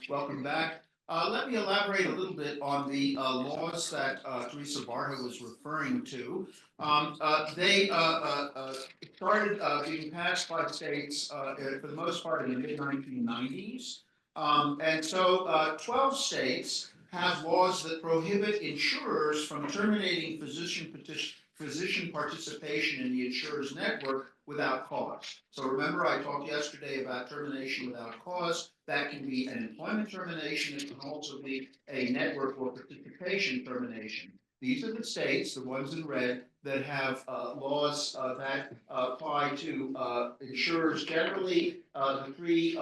Welcome back. Let me elaborate a little bit on the laws that Teresa Barta was referring to. They started being passed by states for the most part in the mid 1990s. And so 12 states have laws that prohibit insurers from terminating physician participation in the insurer's network without cause. So remember, I talked yesterday about termination without cause. That can be an employment termination. It can also be a network or participation termination. These are the states, the ones in red, that have laws that apply to insurers generally. The three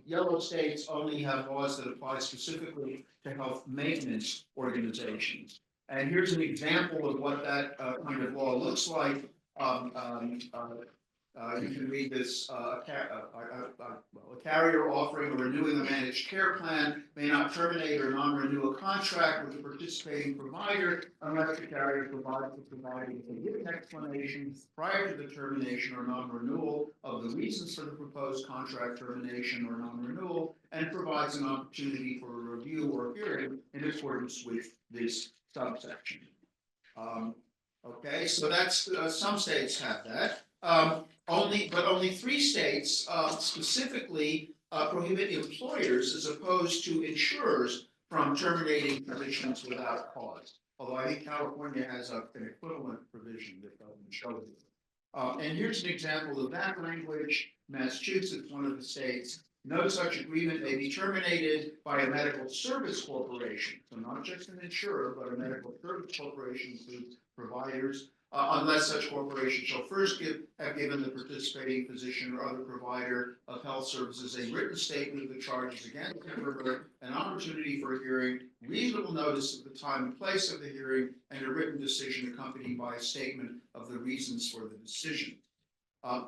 yellow states only have laws that apply specifically to health maintenance organizations. And here's an example of what that kind of law looks like. Um, um, uh, you can read this, a carrier offering or renewing a managed care plan may not terminate or non-renew a contract with a participating provider unless the carrier provides the provider with a written explanation prior to the termination or non-renewal of the reasons for the proposed contract termination or non-renewal and provides an opportunity for a review or hearing in accordance with this subsection. Okay, so that's some states have that. Only 3 states specifically prohibit employers as opposed to insurers from terminating provisions without cause. Although I think California has an equivalent provision that doesn't show it. And here's an example of that language. Massachusetts, one of the states, no such agreement may be terminated by a medical service corporation. So not just an insurer, but a medical service corporation includes providers, unless such corporation shall first have given the participating physician or other provider of health services a written statement of the charges against him or her, an opportunity for a hearing, reasonable notice of the time and place of the hearing, and a written decision accompanied by a statement of the reasons for the decision.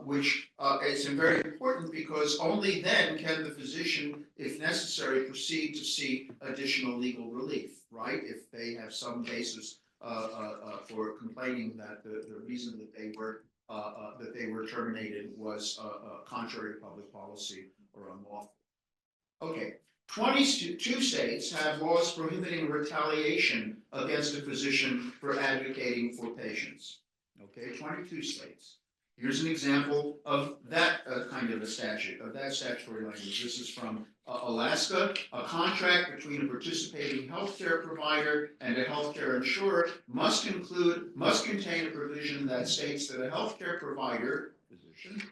Which is very important because only then can the physician, if necessary, proceed to seek additional legal relief, right? If they have some basis for complaining that the reason that they were terminated was contrary to public policy or unlawful. Okay, 22 states have laws prohibiting retaliation against a physician for advocating for patients. Okay, 22 states. Here's an example of that kind of a statute, of that statutory language. This is from Alaska. A contract between a participating healthcare provider and a healthcare insurer must contain a provision that states that a healthcare provider, physician,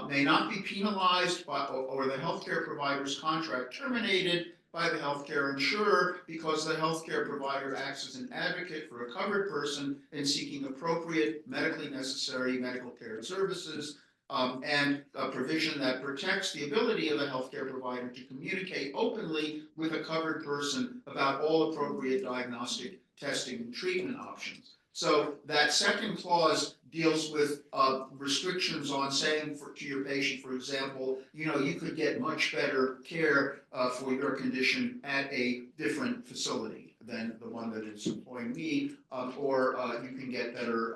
may not be penalized by, or the healthcare provider's contract terminated by the healthcare insurer because the healthcare provider acts as an advocate for a covered person in seeking appropriate medically necessary medical care services, and a provision that protects the ability of a healthcare provider to communicate openly with a covered person about all appropriate diagnostic testing and treatment options. So that second clause deals with restrictions on saying to your patient, for example, you could get much better care for your condition at a different facility than the one that is employing me, or you can get better.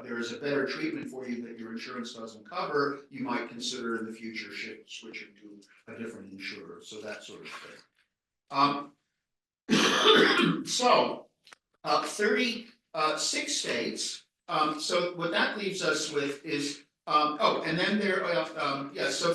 There is a better treatment for you that your insurance doesn't cover. You might consider in the future switching to a different insurer. So that sort of thing. So 36 states. So what that leaves us with is, and then so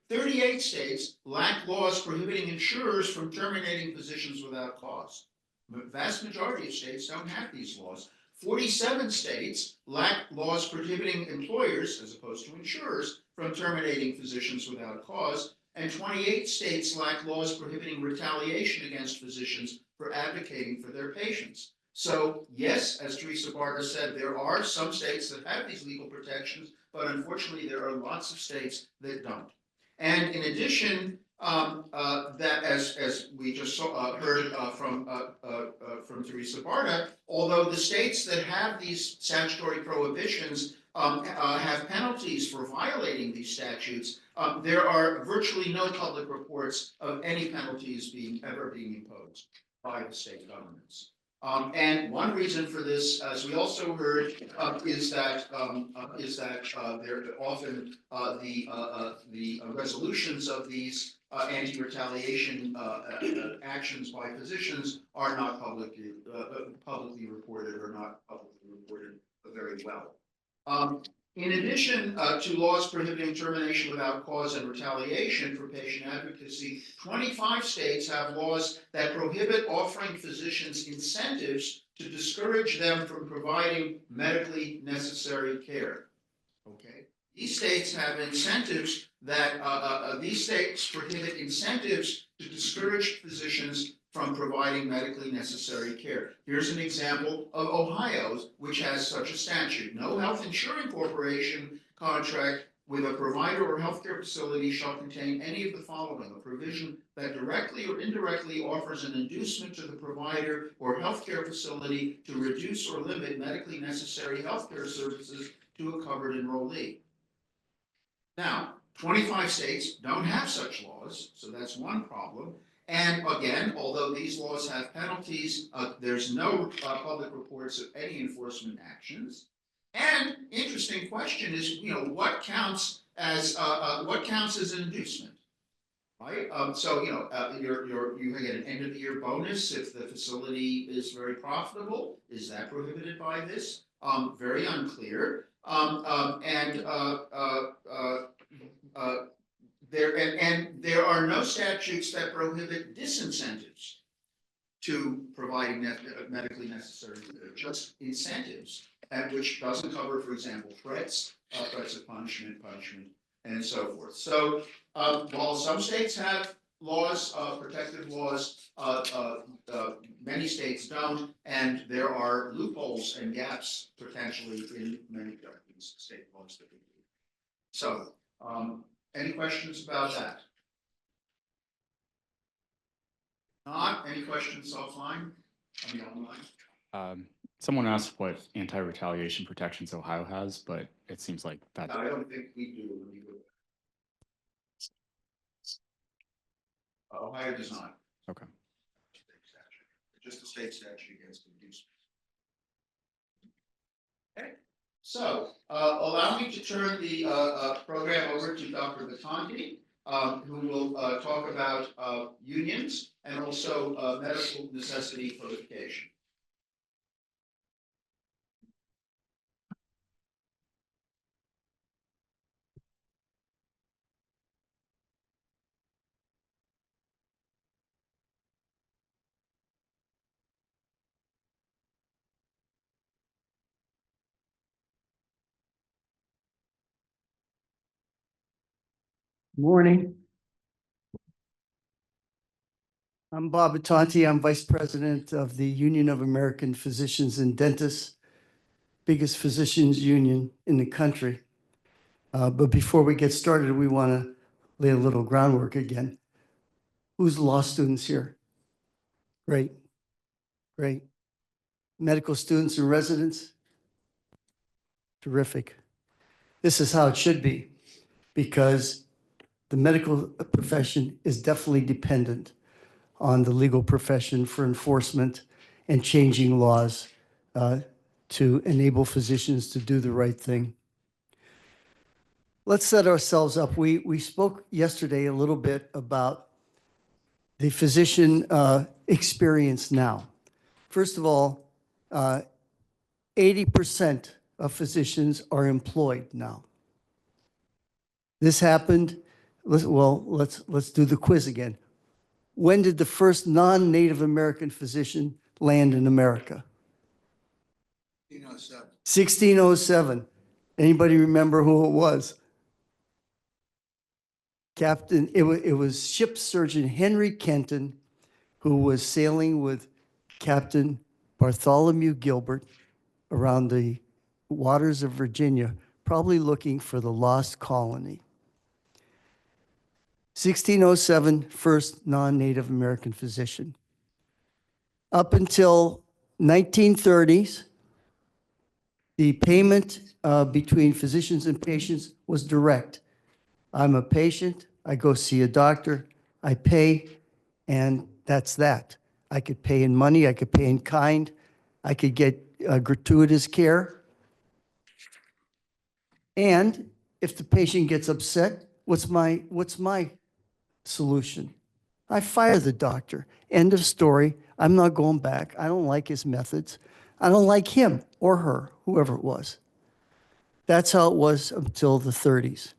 38 states lack laws prohibiting insurers from terminating physicians without cause. The vast majority of states don't have these laws. 47 states lack laws prohibiting employers, as opposed to insurers, from terminating physicians without cause. And 28 states lack laws prohibiting retaliation against physicians for advocating for their patients. So yes, as Teresa Barta said, there are some states that have these legal protections, but unfortunately there are lots of states that don't. And in addition, that as we just heard from Teresa Barta, although the states that have these statutory prohibitions have penalties for violating these statutes, there are virtually no public reports of any penalties ever being imposed by the state governments. And one reason for this, as we also heard, is that there often the resolutions of these anti-retaliation actions by physicians are not publicly reported or not publicly reported very well. In addition to laws prohibiting termination without cause and retaliation for patient advocacy, 25 states have laws that prohibit offering physicians incentives to discourage them from providing medically necessary care. Okay. These states have incentives these states prohibit incentives to discourage physicians from providing medically necessary care. Here's an example of Ohio, which has such a statute. No health insurance corporation contract with a provider or healthcare facility shall contain any of the following: a provision that directly or indirectly offers an inducement to the provider or healthcare facility to reduce or limit medically necessary healthcare services to a covered enrollee. Now, 25 states don't have such laws, so that's one problem. And again, although these laws have penalties, there's no public reports of any enforcement actions. And interesting question is, what counts as an inducement, right? So you get an end of the year bonus if the facility is very profitable. Is that prohibited by this? Very unclear. There are no statutes that prohibit disincentives to providing medically necessary care, just incentives, and which doesn't cover, for example, threats of punishment, and so forth. So while some states have laws, protective laws, many states don't, and there are loopholes and gaps potentially in many state laws that we do. So, any questions about that? Not any questions offline? I mean, online. Someone asked what anti-retaliation protections Ohio has, but it seems like that. I don't think we do. Ohio does not. Okay. Just the state statute against inducement. Okay. So allow me to turn the program over to Dr. Batanti, who will talk about unions and also medical necessity for litigation. Morning. I'm Bob Batanti. I'm Vice President of the Union of American Physicians and Dentists, biggest physicians union in the country. But before we get started, we want to lay a little groundwork again. Who's law students here? Great. Great. Medical students and residents? Terrific. This is how it should be, because the medical profession is definitely dependent on the legal profession for enforcement and changing laws to enable physicians to do the right thing. Let's set ourselves up. We spoke yesterday a little bit about the physician experience now. First of all, 80% of physicians are employed now. This happened. Let's do the quiz again. When did the first non-Native American physician land in America? 1607. 1607. Anybody remember who it was? It was ship surgeon Henry Kenton, who was sailing with Captain Bartholomew Gilbert around the waters of Virginia, probably looking for the lost colony. 1607, first non-Native American physician. Up until 1930s, the payment between physicians and patients was direct. I'm a patient, I go see a doctor, I pay, and that's that. I could pay in money, I could pay in kind, I could get gratuitous care. And if the patient gets upset, what's my solution? I fire the doctor. End of story. I'm not going back. I don't like his methods. I don't like him or her, whoever it was. That's how it was until the 30s.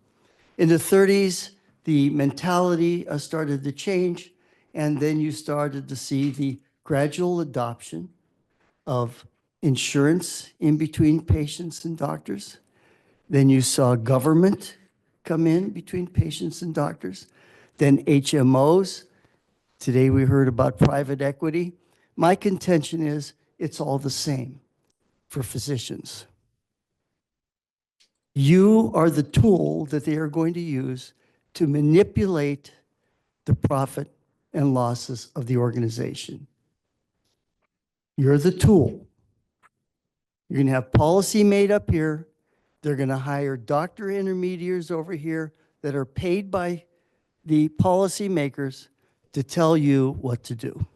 In the 30s, the mentality started to change, and then you started to see the gradual adoption of insurance in between patients and doctors. Then you saw government come in between patients and doctors. Then HMOs. Today we heard about private equity. My contention is it's all the same for physicians. You are the tool that they are going to use to manipulate the profit and losses of the organization. You're the tool. You're going to have policy made up here. They're going to hire doctor intermediaries over here that are paid by the policymakers to tell you what to do.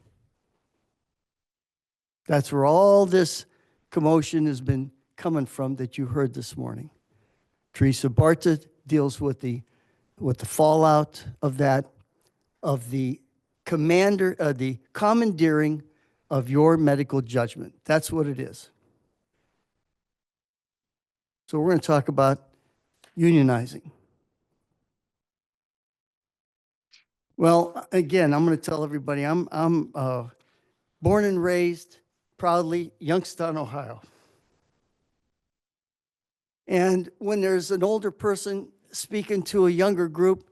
That's where all this commotion has been coming from that you heard this morning. Teresa Barta deals with the fallout of that, of the commandeering of your medical judgment. That's what it is. So we're going to talk about unionizing. Well, again, I'm going to tell everybody I'm born and raised proudly Youngstown, Ohio. And when there's an older person speaking to a younger group,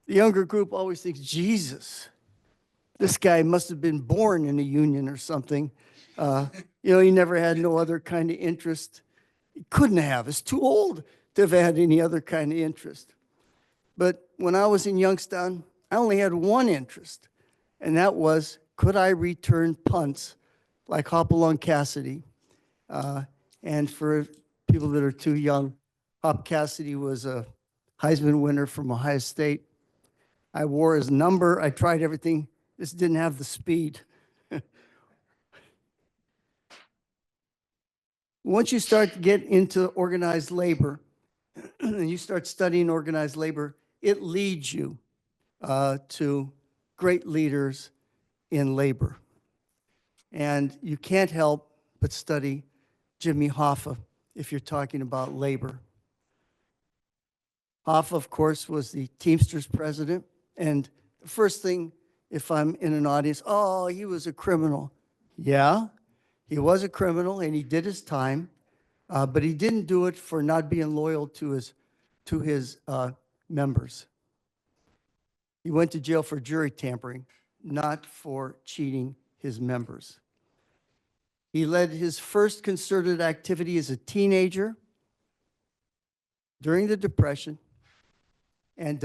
the younger group always thinks, Jesus, this guy must have been born in a union or something. He never had no other kind of interest. He couldn't have. It's too old to have had any other kind of interest. But when I was in Youngstown, I only had one interest, and that was, could I return punts like Hopalong Cassidy? And for people that are too young, Hop Cassidy was a Heisman winner from Ohio State. I wore his number. I tried everything. Just didn't have the speed. Once you start to get into organized labor, and you start studying organized labor, it leads you to great leaders in labor. And you can't help but study Jimmy Hoffa if you're talking about labor. Hoffa, of course, was the Teamsters president. And the first thing, if I'm in an audience, oh, he was a criminal. Yeah, he was a criminal and he did his time, but he didn't do it for not being loyal to his members. He went to jail for jury tampering, not for cheating his members. He led his first concerted activity as a teenager during the Depression and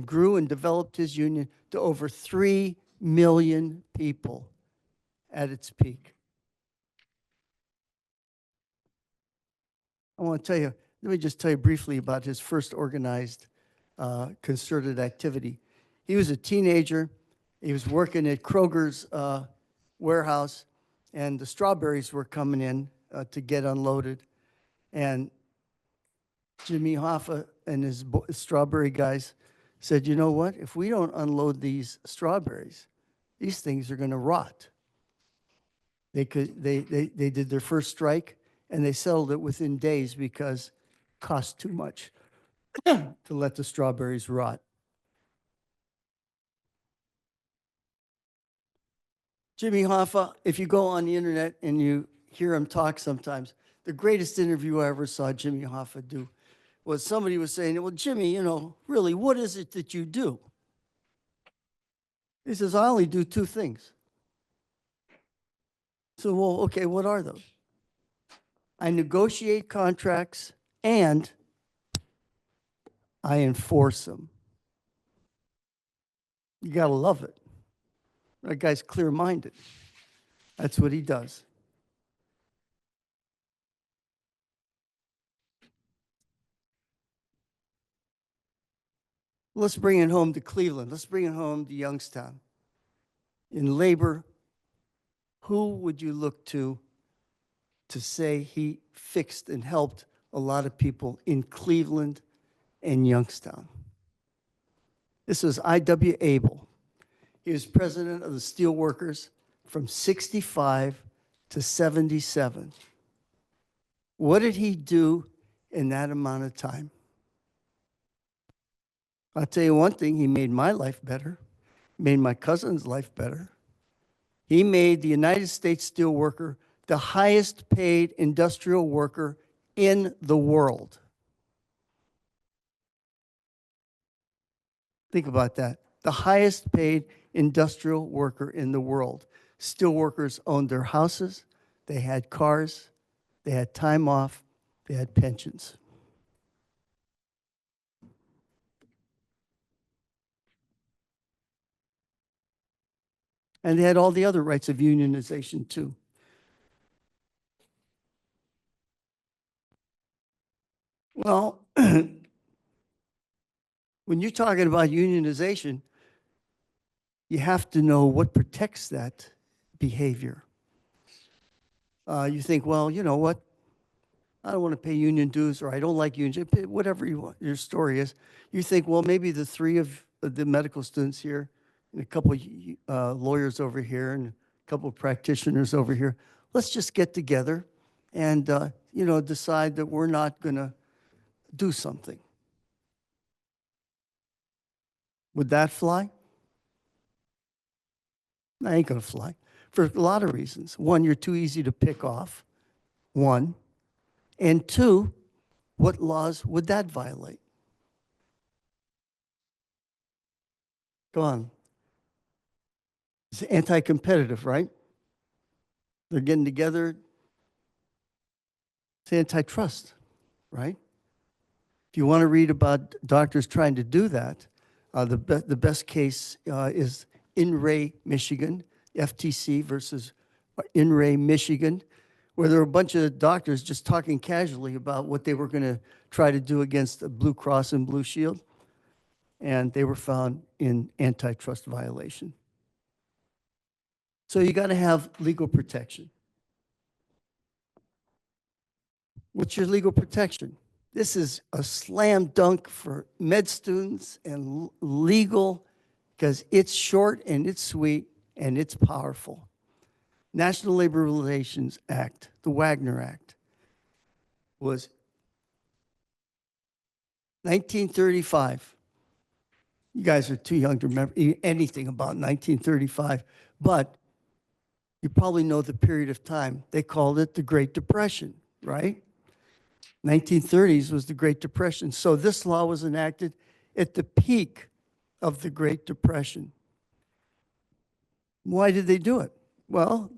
grew and developed his union to over 3 million people at its peak. Let me just tell you briefly about his first organized concerted activity. He was a teenager. He was working at Kroger's warehouse, and the strawberries were coming in to get unloaded. And Jimmy Hoffa and his strawberry guys said, you know what? If we don't unload these strawberries, these things are going to rot. They did their first strike, and they settled it within days because it cost too much to let the strawberries rot. Jimmy Hoffa, if you go on the internet and you hear him talk sometimes, the greatest interview I ever saw Jimmy Hoffa do was somebody was saying, well, Jimmy, really, what is it that you do? He says, I only do two things. So, well, okay, what are those? I negotiate contracts and I enforce them. You got to love it. That guy's clear-minded. That's what he does. Let's bring it home to Cleveland. Let's bring it home to Youngstown. in labor, who would you look to say he fixed and helped a lot of people in Cleveland and Youngstown? This was I.W. Abel. He was president of the Steelworkers from 65 to 77. What did he do in that amount of time? I'll tell you one thing, he made my life better, made my cousin's life better. He made the United States Steelworker the highest paid industrial worker in the world. Think about that. The highest paid industrial worker in the world. Steelworkers owned their houses, they had cars, they had time off, they had pensions. And they had all the other rights of unionization too. Well, when you're talking about unionization, you have to know what protects that behavior. You think, well, you know what? I don't want to pay union dues, or I don't like unions, whatever you want, your story is. You think, well, maybe the three of the medical students here, and a couple of lawyers over here, and a couple of practitioners over here, let's just get together and decide that we're not going to do something. Would that fly? That ain't going to fly for a lot of reasons. One, you're too easy to pick off. One. And two, what laws would that violate? Go on. It's anti-competitive, right? They're getting together. It's antitrust, right? If you want to read about doctors trying to do that, the best case is in Ray, Michigan, FTC versus in Ray, Michigan, where there were a bunch of doctors just talking casually about what they were going to try to do against the Blue Cross and Blue Shield, and they were found in antitrust violation. So you got to have legal protection. What's your legal protection? This is a slam dunk for med students and legal, because it's short and it's sweet and it's powerful. National Labor Relations Act, the Wagner Act, was 1935. You guys are too young to remember anything about 1935, but you probably know the period of time. They called it the Great Depression, right? 1930s was the Great Depression. So this law was enacted at the peak of the Great Depression. Why did they do it? Well,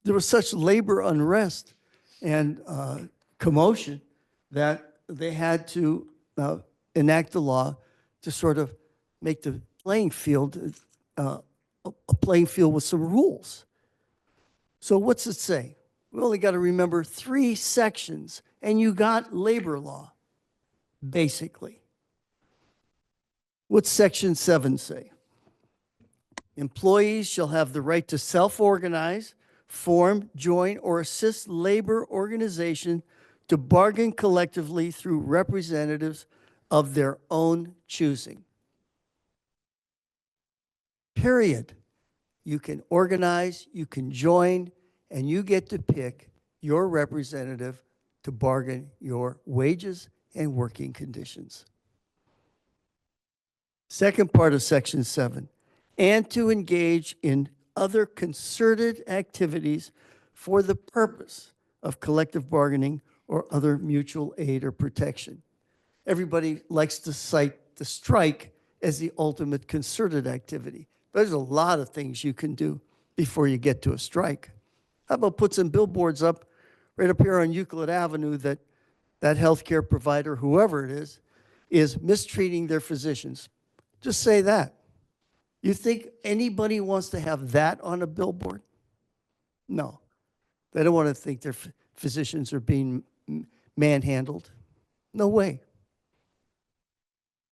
there was such labor unrest and commotion that they had to enact a law to sort of make the playing field a playing field with some rules. So what's it say? We only got to remember 3 sections, and you got labor law, basically. What's Section 7 say? Employees shall have the right to self-organize, form, join, or assist labor organization to bargain collectively through representatives of their own choosing. Period. You can organize, you can join, and you get to pick your representative to bargain your wages and working conditions. Second part of Section 7, and to engage in other concerted activities for the purpose of collective bargaining or other mutual aid or protection. Everybody likes to cite the strike as the ultimate concerted activity. But there's a lot of things you can do before you get to a strike. How about put some billboards up right up here on Euclid Avenue that healthcare provider, whoever it is mistreating their physicians? Just say that. You think anybody wants to have that on a billboard? No. They don't want to think their physicians are being manhandled. No way.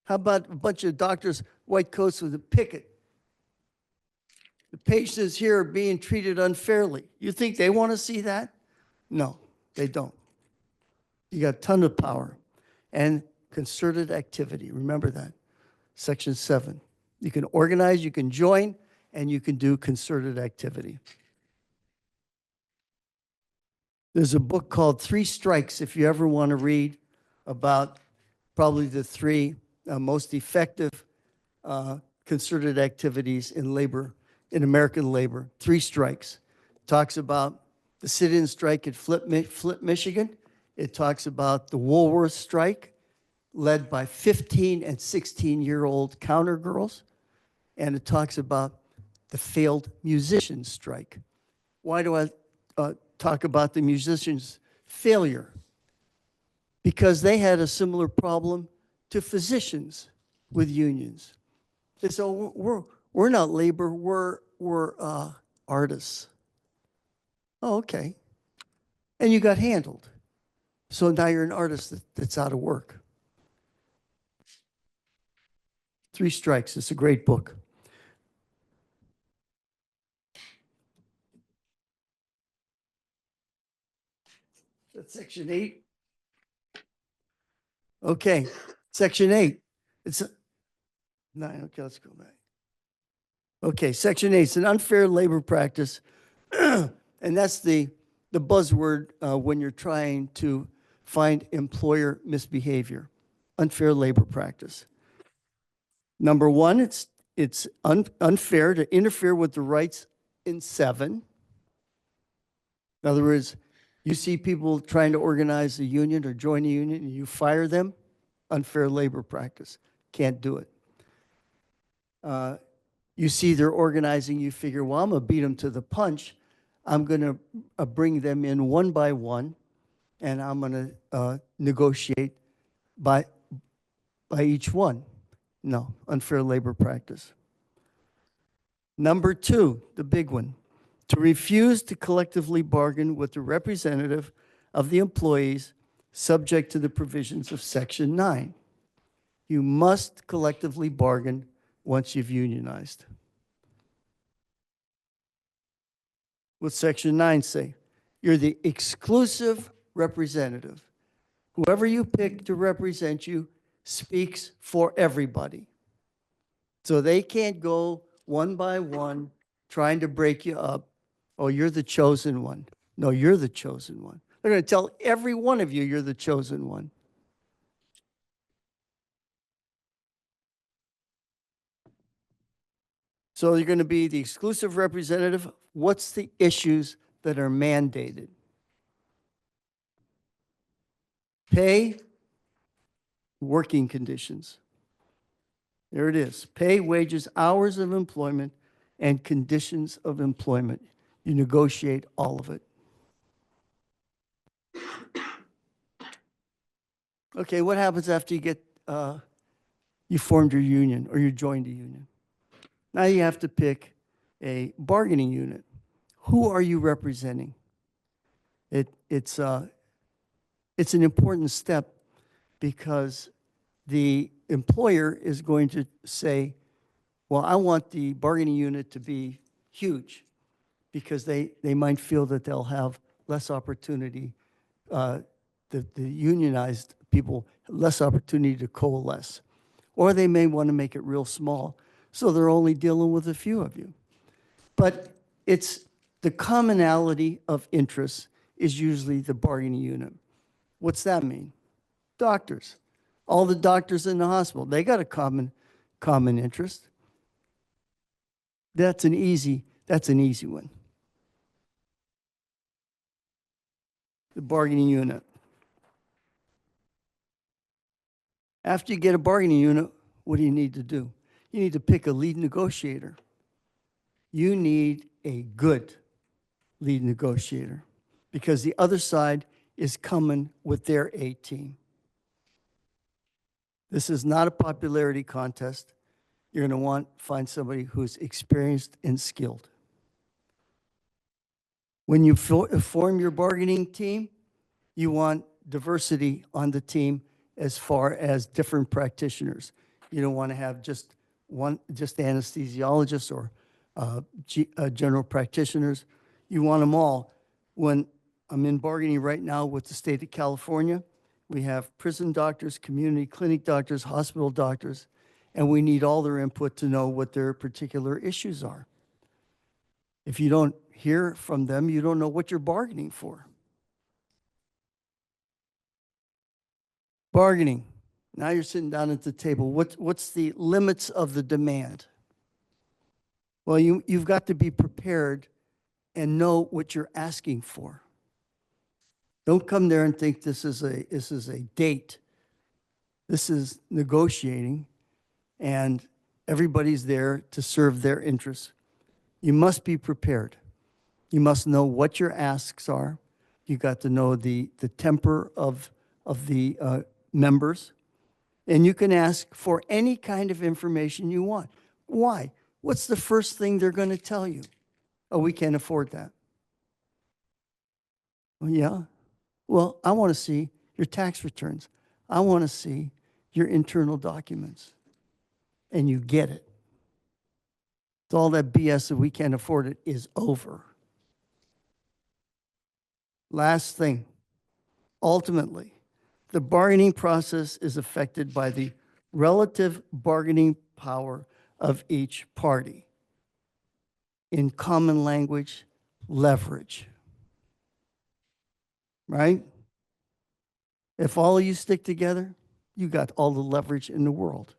How about a bunch of doctors, white coats with a picket The patients here are being treated unfairly. You think they want to see that? No, they don't. You got a ton of power. And concerted activity, remember that. Section 7. You can organize, you can join, and you can do concerted activity. There's a book called Three Strikes, if you ever want to read about probably the three most effective concerted activities in labor, in American labor. Three Strikes. Talks about the sit-in strike at Flip, Michigan. It talks about the Woolworth strike, led by 15 and 16-year-old counter girls. And it talks about the failed musicians strike. Why do I talk about the musicians' failure? Because they had a similar problem to physicians with unions. They said, oh, we're not labor, we're artists. Oh, okay. And you got handled. So now you're an artist that's out of work. Three Strikes. It's a great book. That's section 8. Okay, section 8. It's 9. Okay, let's go back. Okay, section 8. It's an unfair labor practice. And that's the buzzword when you're trying to find employer misbehavior. Unfair labor practice. Number 1, it's unfair to interfere with the rights in 7. In other words, you see people trying to organize a union or join a union and you fire them, unfair labor practice. Can't do it. You see they're organizing, you figure, well, I'm going to beat them to the punch. I'm going to bring them in one by one, and I'm going to negotiate by each one. No, unfair labor practice. Number 2, the big one, to refuse to collectively bargain with the representative of the employees subject to the provisions of Section 9. You must collectively bargain once you've unionized. What's Section 9 say? You're the exclusive representative. Whoever you pick to represent you speaks for everybody. So they can't go one by one trying to break you up. Oh, you're the chosen one. No, you're the chosen one. They're going to tell every one of you you're the chosen one. So you're going to be the exclusive representative. What's the issues that are mandated? Pay, working conditions. There it is. Pay, wages, hours of employment, and conditions of employment. You negotiate all of it. Okay, what happens after you get, you formed your union or you joined a union? Now you have to pick a bargaining unit. Who are you representing? It's an important step because the employer is going to say, well, I want the bargaining unit to be huge because they might feel that they'll have less opportunity, the unionized people, less opportunity to coalesce. Or they may want to make it real small, so they're only dealing with a few of you. But it's the commonality of interests is usually the bargaining unit. What's that mean? Doctors. All the doctors in the hospital, they got a common interest. That's an easy one. The bargaining unit. After you get a bargaining unit, what do you need to do? You need to pick a lead negotiator. You need a good lead negotiator because the other side is coming with their A team. This is not a popularity contest. You're going to find somebody who's experienced and skilled. When you form your bargaining team, you want diversity on the team as far as different practitioners. You don't want to have just anesthesiologists or general practitioners. You want them all. When I'm in bargaining right now with the state of California, we have prison doctors, community clinic doctors, hospital doctors, and we need all their input to know what their particular issues are. If you don't hear from them, you don't know what you're bargaining for. Bargaining. Now you're sitting down at the table. What's the limits of the demand? Well, you've got to be prepared and know what you're asking for. Don't come there and think this is a date. This is negotiating, and everybody's there to serve their interests. You must be prepared. You must know what your asks are. You got to know the temper of the members, and you can ask for any kind of information you want. Why? What's the first thing they're going to tell you? Oh, we can't afford that. Oh, yeah. Well, I want to see your tax returns. I want to see your internal documents. And you get it. So all that BS that we can't afford it is over. Last thing, ultimately, the bargaining process is affected by the relative bargaining power of each party. In common language, leverage. Right? If all of you stick together, you got all the leverage in the world.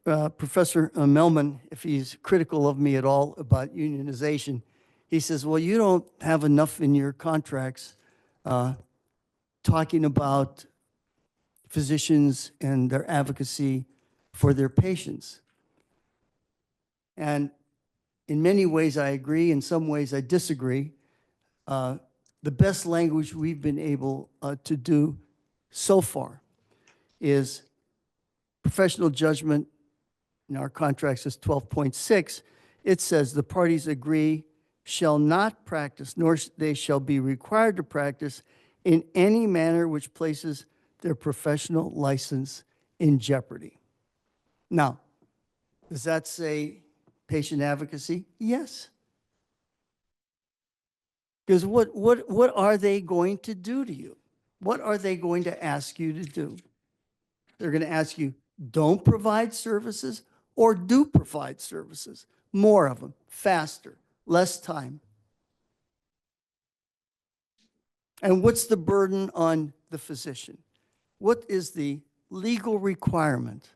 Professor Melman, if he's critical of me at all about unionization, he says, well, you don't have enough in your contracts talking about physicians and their advocacy for their patients. And in many ways, I agree. In some ways, I disagree. The best language we've been able to do so far is professional judgment. In our contracts is 12.6. It says the parties agree shall not practice, nor they shall be required to practice in any manner which places their professional license in jeopardy. Now, does that say patient advocacy? Yes. Because what are they going to do to you? What are they going to ask you to do? They're going to ask you, don't provide services or do provide services. More of them, faster, less time. And what's the burden on the physician? What is the legal requirement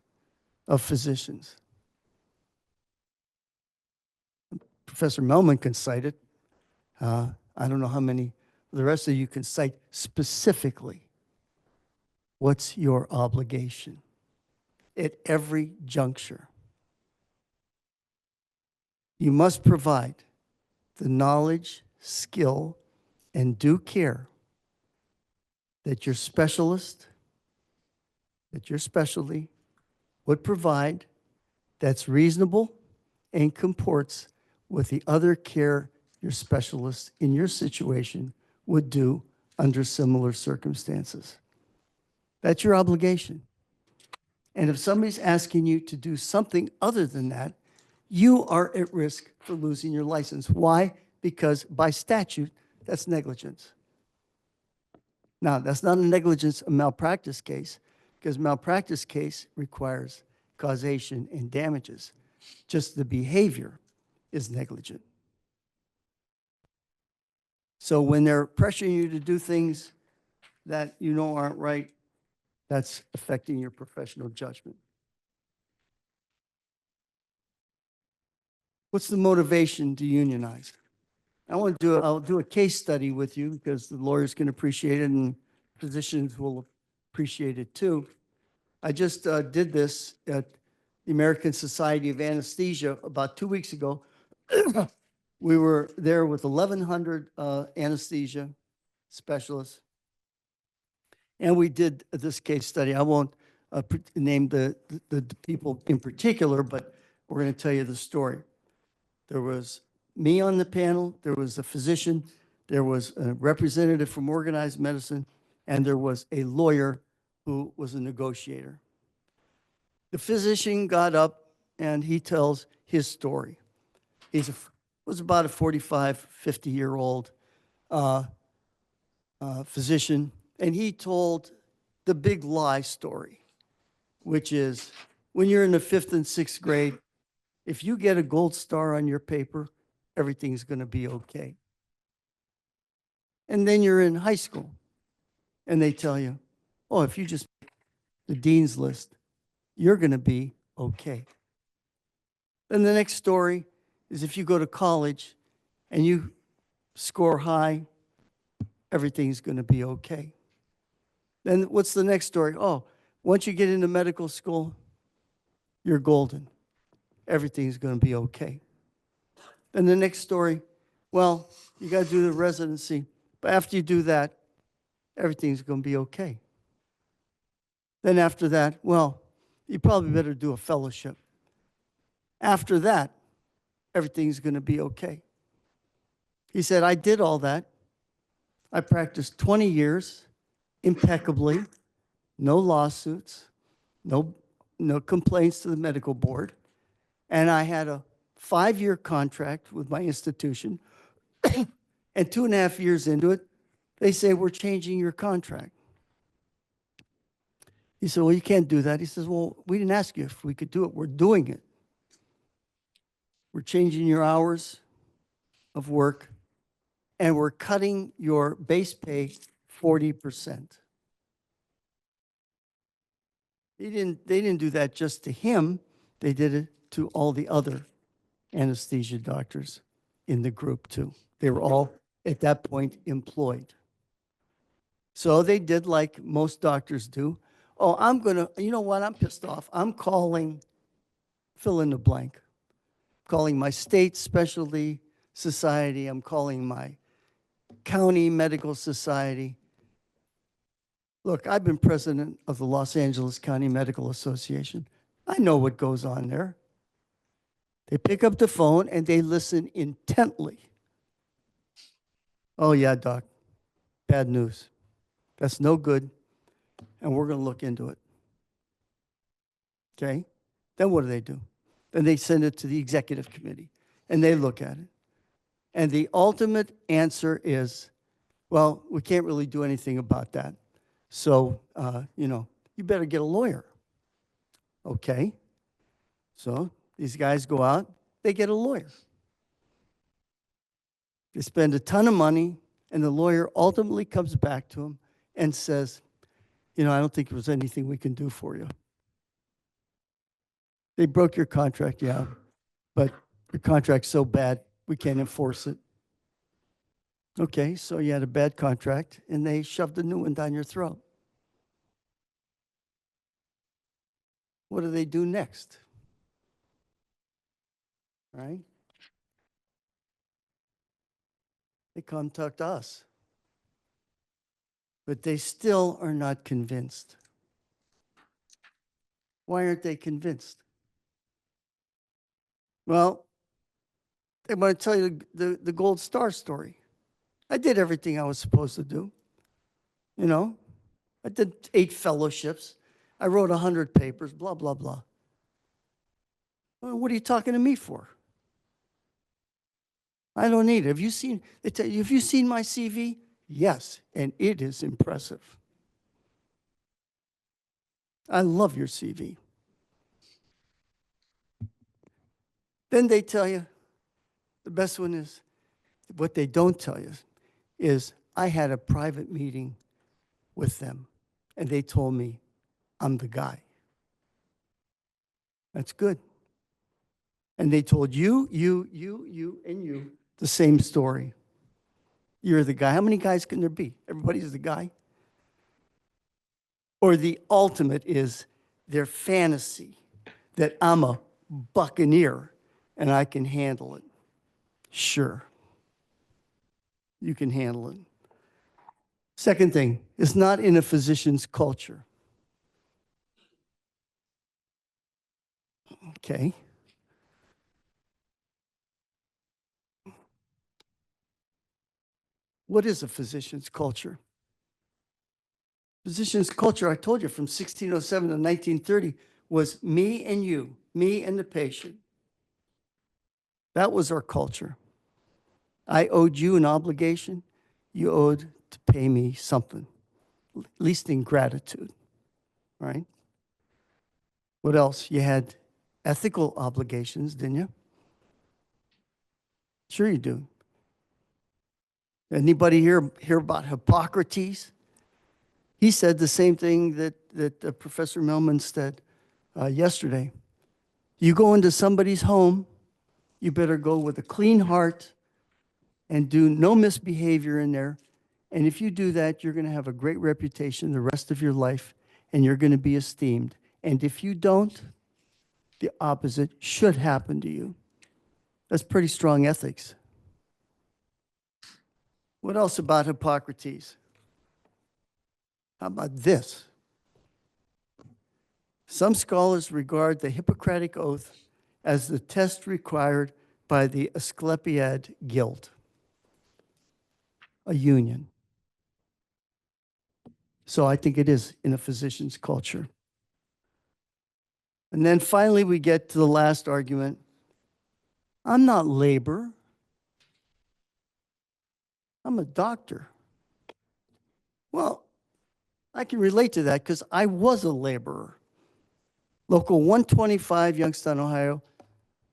of physicians? Professor Melman can cite it. I don't know how many the rest of you can cite specifically. What's your obligation at every juncture? You must provide the knowledge, skill, and due care that your specialist, that your specialty would provide that's reasonable and comports with the other care your specialist in your situation would do under similar circumstances. That's your obligation. And if somebody's asking you to do something other than that, you are at risk for losing your license. Why? Because by statute, that's negligence. Now, that's not a negligence, a malpractice case, because malpractice case requires causation and damages. Just the behavior is negligent. So when they're pressuring you to do things that you know aren't right, that's affecting your professional judgment. What's the motivation to unionize? I'll do a case study with you because the lawyers can appreciate it and physicians will appreciate it too. I just did this at the American Society of Anesthesia about 2 weeks ago. We were there with 1,100 anesthesia specialists. And we did this case study. I won't name the people in particular, but we're going to tell you the story. There was me on the panel, there was a physician, there was a representative from organized medicine, and there was a lawyer who was a negotiator. The physician got up and he tells his story. Was about a 45, 50-year-old physician, and he told the big lie story, which is when you're in the fifth and sixth grade, if you get a gold star on your paper, everything's going to be okay. And then you're in high school, and they tell you, oh, if you just make the dean's list, you're going to be okay. Then the next story is if you go to college and you score high, everything's going to be okay. Then what's the next story? Oh, once you get into medical school, you're golden. Everything's going to be okay. Then the next story, well, you got to do the residency. But after you do that, everything's going to be okay. Then after that, well, you probably better do a fellowship. After that, everything's going to be okay. He said, I did all that. I practiced 20 years impeccably, no lawsuits, no complaints to the medical board. And I had a 5-year contract with my institution. And 2.5 years into it, they say, we're changing your contract. He said, well, you can't do that. He says, well, we didn't ask you if we could do it. We're doing it. We're changing your hours of work, and we're cutting your base pay 40%. They didn't do that just to him. They did it to all the other anesthesia doctors in the group too. They were all at that point employed. So they did like most doctors do. Oh, you know what? I'm pissed off. I'm calling, fill in the blank. Calling my state specialty society. I'm calling my county medical society. Look, I've been president of the Los Angeles County Medical Association. I know what goes on there. They pick up the phone and they listen intently. Oh, yeah, doc, bad news. That's no good, and we're going to look into it. Okay? Then what do? Then they send it to the executive committee, and they look at it. And the ultimate answer is, well, we can't really do anything about that. So, you better get a lawyer. Okay? So these guys go out, they get a lawyer. They spend a ton of money, and the lawyer ultimately comes back to them and says, I don't think there was anything we can do for you. They broke your contract, yeah, but your contract's so bad, we can't enforce it. Okay, so you had a bad contract, and they shoved a new one down your throat. What do they do next? All right? They come talk to us. But they still are not convinced. Why aren't they convinced? Well, they want to tell you the gold star story. I did everything I was supposed to do. I did 8 fellowships. I wrote 100 papers, blah, blah, blah. Well, what are you talking to me for? I don't need it. They tell you, have you seen my CV? Yes, and it is impressive. I love your CV. Then they tell you, the best one is, what they don't tell you is, I had a private meeting with them, and they told me I'm the guy. That's good. And they told you, and you the same story. You're the guy. How many guys can there be? Everybody's the guy. Or the ultimate is their fantasy that I'm a buccaneer and I can handle it. Sure. You can handle it. Second thing, it's not in a physician's culture. Okay. What is a physician's culture? Physicians' culture, I told you, from 1607 to 1930 was me and you, me and the patient. That was our culture. I owed you an obligation. You owed to pay me something, at least in gratitude, right? What else? You had ethical obligations, didn't you? Sure you do. Anybody hear about Hippocrates? He said the same thing that Professor Millman said yesterday. You go into somebody's home, you better go with a clean heart and do no misbehavior in there. And if you do that, you're going to have a great reputation the rest of your life and you're going to be esteemed. And if you don't, the opposite should happen to you. That's pretty strong ethics. What else about Hippocrates? How about this? Some scholars regard the Hippocratic Oath as the test required by the Asclepiad Guild, a union. So I think it is in a physician's culture. And then finally, we get to the last argument. I'm not labor. I'm a doctor. Well, I can relate to that because I was a laborer. Local 125, Youngstown, Ohio,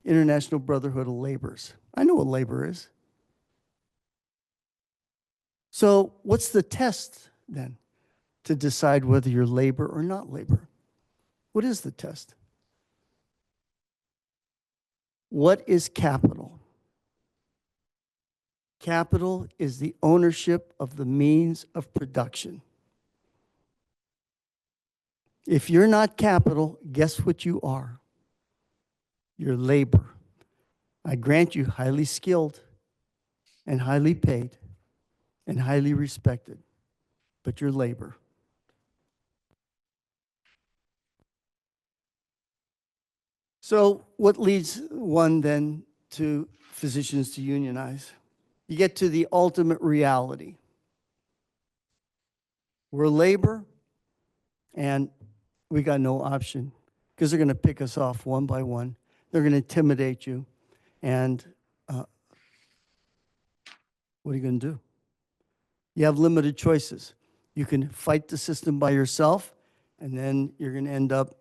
International Brotherhood of Laborers. I know what labor is. So what's the test then to decide whether you're labor or not labor? What is the test? What is capital? Capital is the ownership of the means of production. If you're not capital, guess what you are? You're labor. I grant you highly skilled and highly paid and highly respected, but you're labor. So what leads one then to physicians to unionize? You get to the ultimate reality. We're labor, and we got no option because they're going to pick us off one by one. They're going to intimidate you. And what are you going to do? You have limited choices. You can fight the system by yourself, and then you're going to end up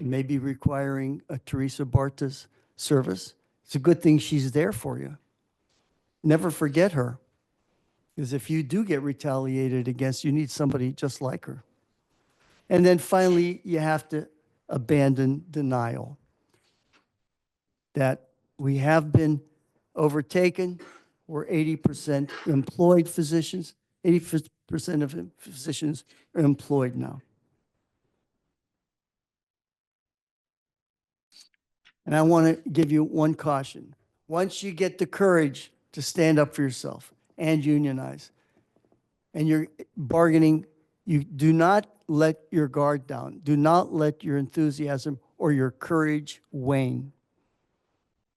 maybe requiring a Teresa Barta's service. It's a good thing she's there for you. Never forget her, because if you do get retaliated against, you need somebody just like her. And then finally, you have to abandon denial that we have been overtaken. We're 80% employed physicians. 80% of physicians are employed now. And I want to give you one caution. Once you get the courage to stand up for yourself and unionize, and you're bargaining, you do not let your guard down. Do not let your enthusiasm or your courage wane.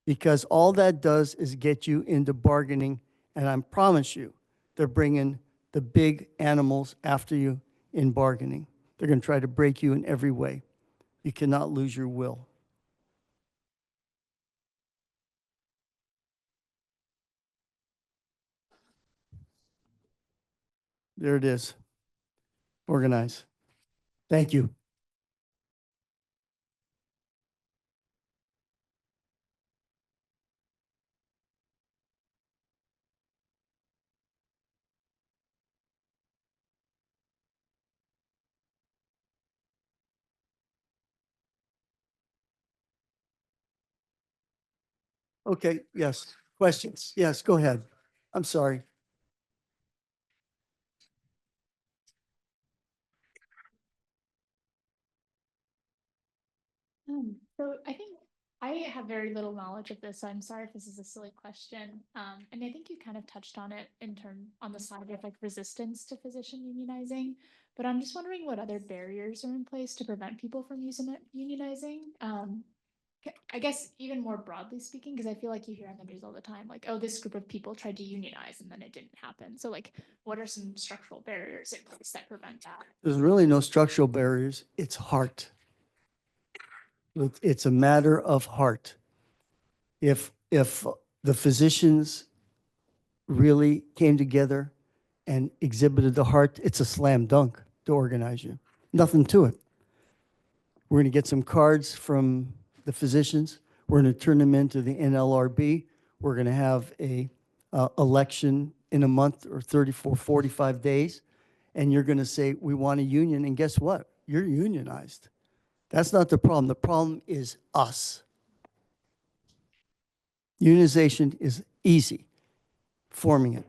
Because all that does is get you into bargaining, and I promise you, they're bringing the big animals after you in bargaining. They're going to try to break you in every way. You cannot lose your will. There it is. Organize. Thank you. Okay, yes. Questions? Yes, go ahead. I'm sorry. So I think I have very little knowledge of this, so I'm sorry if this is a silly question. And I think you kind of touched on it in term on the side of like resistance to physician unionizing, but I'm just wondering what other barriers are in place to prevent people from using it, unionizing. I guess even more broadly speaking, because I feel like you hear on the news all the time, like, oh, this group of people tried to unionize and then it didn't happen. So like, what are some structural barriers in place that prevent that? There's really no structural barriers. It's heart. It's a matter of heart. If the physicians really came together and exhibited the heart, it's a slam dunk to organize you. Nothing to it. We're going to get some cards from the physicians. We're going to turn them into the NLRB. We're going to have a election in a month or 34, 45 days. And you're going to say, we want a union. And guess what? You're unionized. That's not the problem. The problem is us. Unionization is easy. Forming it.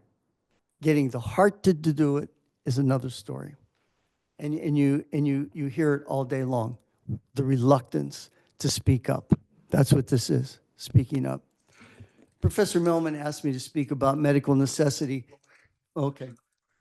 Getting the heart to do it is another story. And you hear it all day long. The reluctance to speak up. That's what this is, speaking up. Professor Millman asked me to speak about medical necessity. Okay.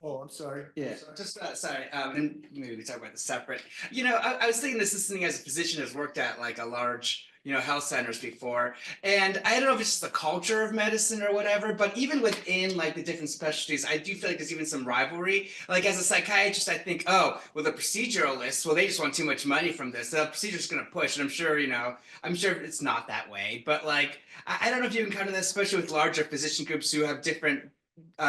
Oh, I'm sorry. Yeah, just sorry. And maybe we can talk about this separate. I was thinking this thing as a physician has worked at like a large, health centers before, and I don't know if it's just the culture of medicine or whatever, but even within like the different specialties, I do feel like there's even some rivalry. Like as a psychiatrist, I think, oh, well, the proceduralists, well, they just want too much money from this. The procedure's going to push, and I'm sure it's not that way. But like, I don't know if you encounter that, especially with larger physician groups who have different.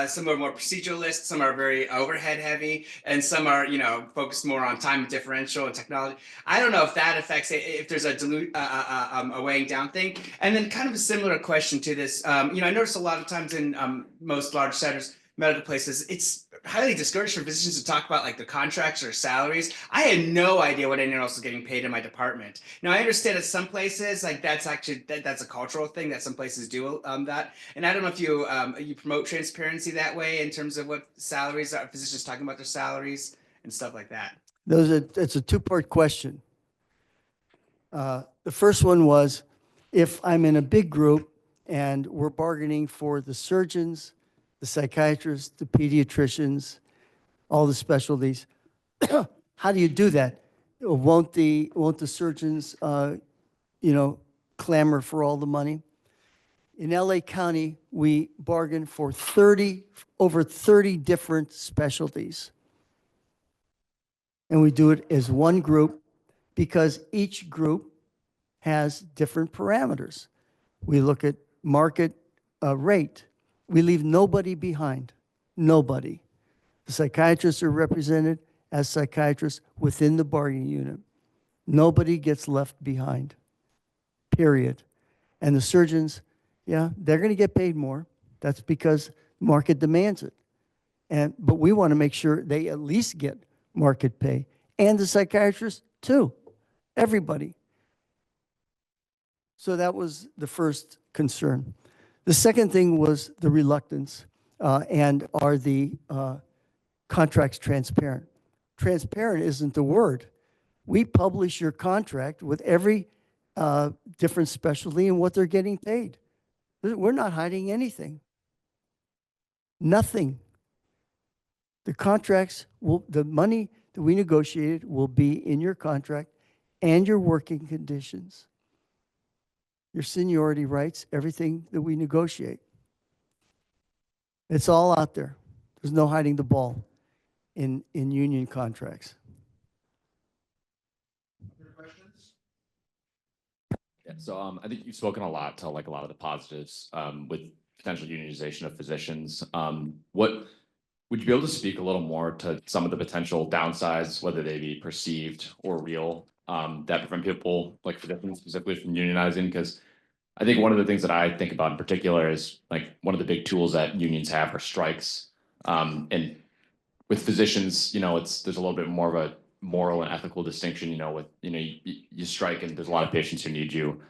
Some are more proceduralist, some are very overhead heavy, and some are, focused more on time differential and technology. I don't know if that affects it, if there's a weighing down thing. And then kind of a similar question to this, I notice a lot of times in most large centers, medical places, it's highly discouraged for physicians to talk about like the contracts or salaries. I had no idea what anyone else was getting paid in my department. Now I understand at some places like that's actually that's a cultural thing that some places do that. And I don't know if you promote transparency that way in terms of what salaries are, physicians talking about their salaries and stuff like that. It's a two-part question. The first one was, if I'm in a big group and we're bargaining for the surgeons, the psychiatrists, the pediatricians, all the specialties, how do you do that? Won't the surgeons, clamor for all the money? In LA County, we bargain for over 30 different specialties. And we do it as one group because each group has different parameters. We look at market rate. We leave nobody behind. Nobody. The psychiatrists are represented as psychiatrists within the bargaining unit. Nobody gets left behind. Period. And the surgeons, yeah, they're going to get paid more. That's because market demands it. But we want to make sure they at least get market pay. And the psychiatrists too. Everybody. So that was the first concern. The second thing was the reluctance, and are the contracts transparent? Transparent isn't the word. We publish your contract with every different specialty and what they're getting paid. We're not hiding anything. Nothing. The contracts the money that we negotiated will be in your contract and your working conditions, your seniority rights, everything that we negotiate. It's all out there. There's no hiding the ball in union contracts. Other questions? Yeah, so I think you've spoken a lot to like a lot of the positives with potential unionization of physicians. What would you be able to speak a little more to some of the potential downsides, whether they be perceived or real, that prevent people like physicians specifically from unionizing? Because I think one of the things that I think about in particular is like one of the big tools that unions have are strikes. And with physicians, there's a little bit more of a moral and ethical distinction, with, you strike and there's a lot of patients who need you.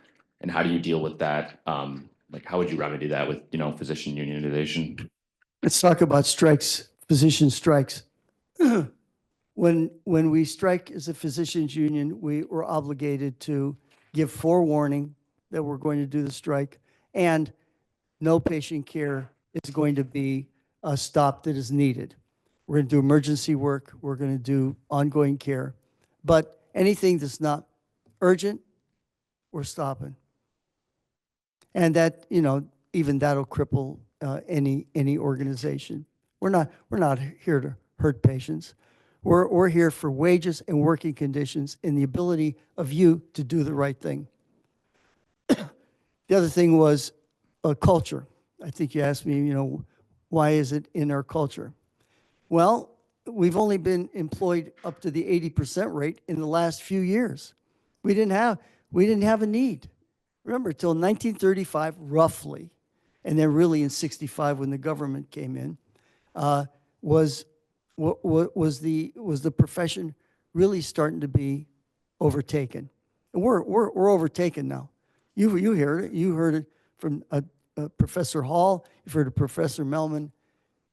And how do you deal with that? Like, how would you remedy that with, physician unionization? Let's talk about strikes, physician strikes. When we strike as a physicians union, we were obligated to give forewarning that we're going to do the strike, and no patient care is going to be stopped that is needed. We're going to do emergency work. We're going to do ongoing care. But anything that's not urgent, we're stopping. And that, even that'll cripple any organization. We're not here to hurt patients. We're here for wages and working conditions and the ability of you to do the right thing. The other thing was culture. I think you asked me, why is it in our culture? Well, we've only been employed up to the 80% rate in the last few years. We didn't have a need. Remember, till 1935, roughly, and then really in 65 when the government came in, was the profession really starting to be overtaken. And we're overtaken now. You heard it. You heard it from Professor Hall. You've heard of Professor Melman.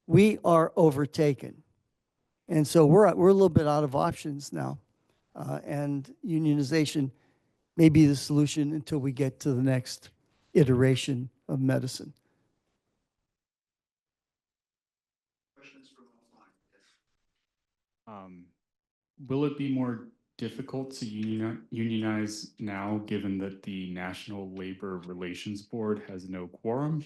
We are overtaken. And so we're a little bit out of options now. And unionization may be the solution until we get to the next iteration of medicine. Questions from offline? Will it be more difficult to unionize now, given that the National Labor Relations Board has no quorum?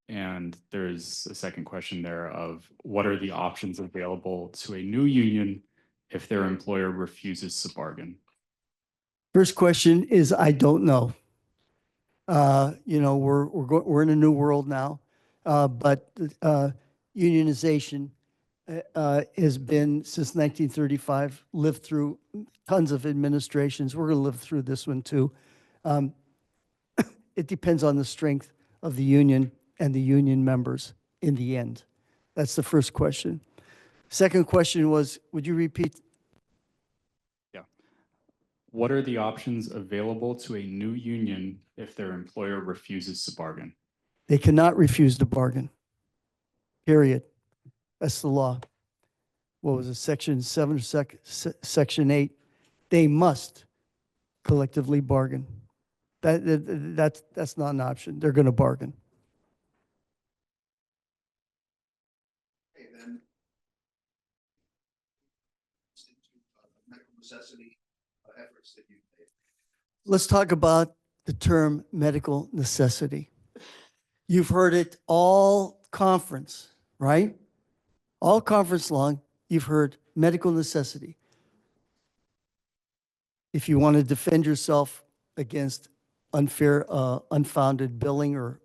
And there's a second question there of what are the options available to a new union if their employer refuses to bargain? First question is, I don't know. We're in a new world now, but unionization has been since 1935, lived through tons of administrations. We're going to live through this one too. It depends on the strength of the union and the union members in the end. That's the first question. Second question was, would you repeat? Yeah. What are the options available to a new union if their employer refuses to bargain? They cannot refuse to bargain. Period. That's the law. What was it, Section 7 or Section 8? They must collectively bargain. That's not an option. They're going to bargain. Okay, then. Medical necessity efforts that you've made. Let's talk about the term medical necessity. You've heard it all conference, right? All conference long, you've heard medical necessity. If you want to defend yourself against unfair, unfounded billing or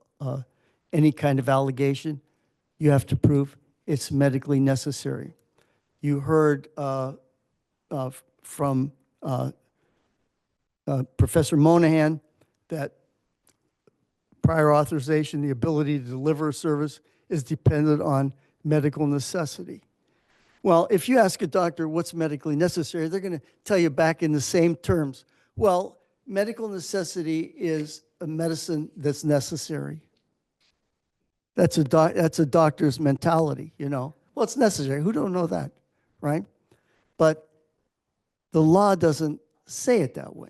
any kind of allegation, you have to prove it's medically necessary. You heard from Professor Monahan that prior authorization, the ability to deliver a service is dependent on medical necessity. Well, if you ask a doctor what's medically necessary, they're going to tell you back in the same terms. Well, medical necessity is a medicine that's necessary. That's a doctor's mentality, Well, it's necessary. Who don't know that, right? But the law doesn't say it that way.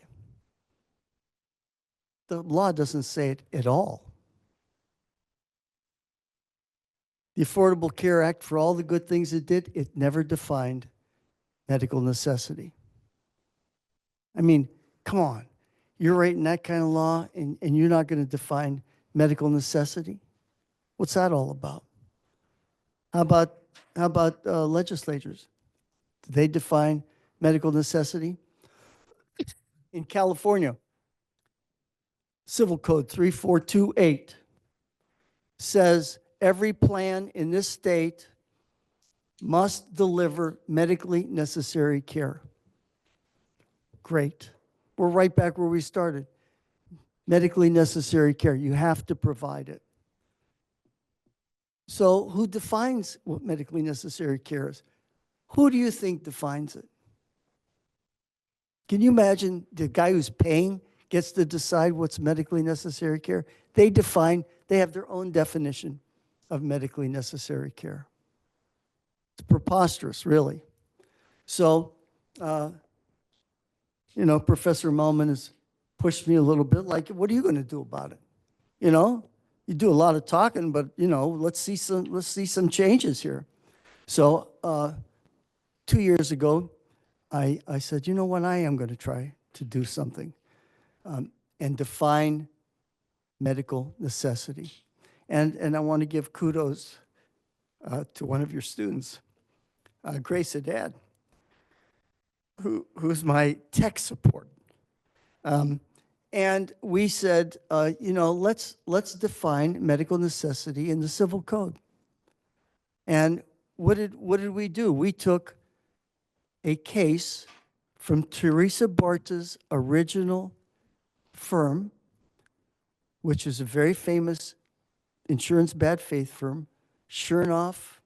The law doesn't say it at all. The Affordable Care Act, for all the good things it did, it never defined medical necessity. I mean, come on. You're writing that kind of law and you're not going to define medical necessity? What's that all about? How about legislatures? Do they define medical necessity? In California, Civil Code 3428 says every plan in this state must deliver medically necessary care. Great. We're right back where we started. Medically necessary care. You have to provide it. So who defines what medically necessary care is? Who do you think defines it? Can you imagine the guy who's paying gets to decide what's medically necessary care? They have their own definition of medically necessary care. It's preposterous, really. So, Professor Melman has pushed me a little bit, like, what are you going to do about it? You do a lot of talking, but, let's see some changes here. So 2 years ago, I said, you know what, I am going to try to do something and define medical necessity. And I want to give kudos to one of your students, Grace Haddad, who's my tech support. And we said, let's define medical necessity in the civil code. And what did we do? We took a case from Teresa Barta's original firm, which is a very famous insurance bad faith firm, Chernoff,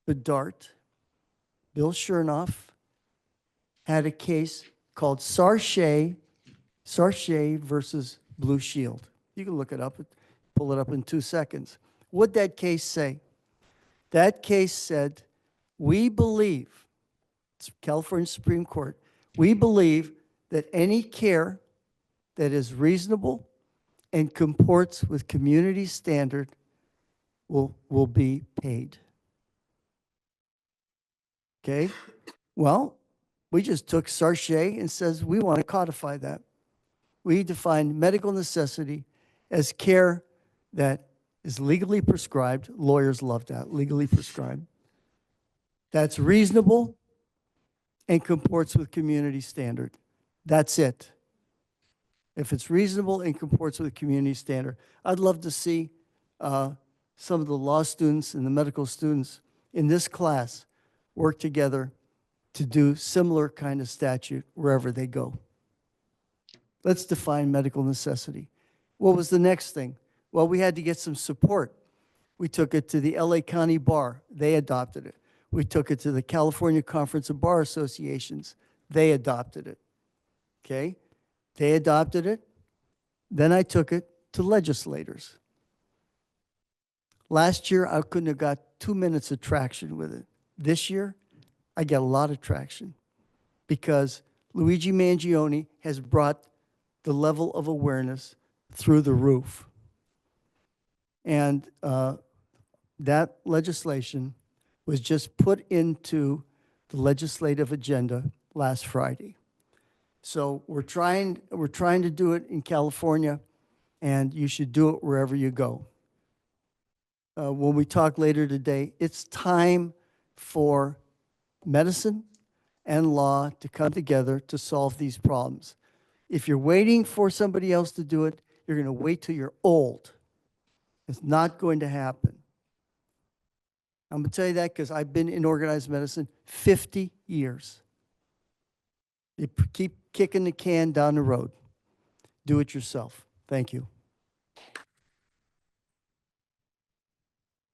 Bedart. Bill Chernoff had a case called Sarche versus Blue Shield. You can look it up, pull it up in 2 seconds. What'd that case say? That case said, we believe, it's California Supreme Court, we believe that any care that is reasonable and comports with community standard will be paid. Okay? Well, we just took Sarche and says we want to codify that. We define medical necessity as care that is legally prescribed. Lawyers love that, legally prescribed. That's reasonable and comports with community standard. That's it. If it's reasonable and comports with community standard. I'd love to see some of the law students and the medical students in this class work together to do similar kind of statute wherever they go. Let's define medical necessity. What was the next thing? Well, we had to get some support. We took it to the LA County Bar. They adopted it. We took it to the California Conference of Bar Associations. They adopted it. Okay? They adopted it. Then I took it to legislators. Last year, I couldn't have got 2 minutes of traction with it. This year, I get a lot of traction because Luigi Mangione has brought the level of awareness through the roof. And that legislation was just put into the legislative agenda last Friday. So we're trying to do it in California, and you should do it wherever you go. When we talk later today, it's time for medicine and law to come together to solve these problems. If you're waiting for somebody else to do it, you're going to wait till you're old. It's not going to happen. I'm going to tell you that because I've been in organized medicine 50 years. You keep kicking the can down the road. Do it yourself. Thank you.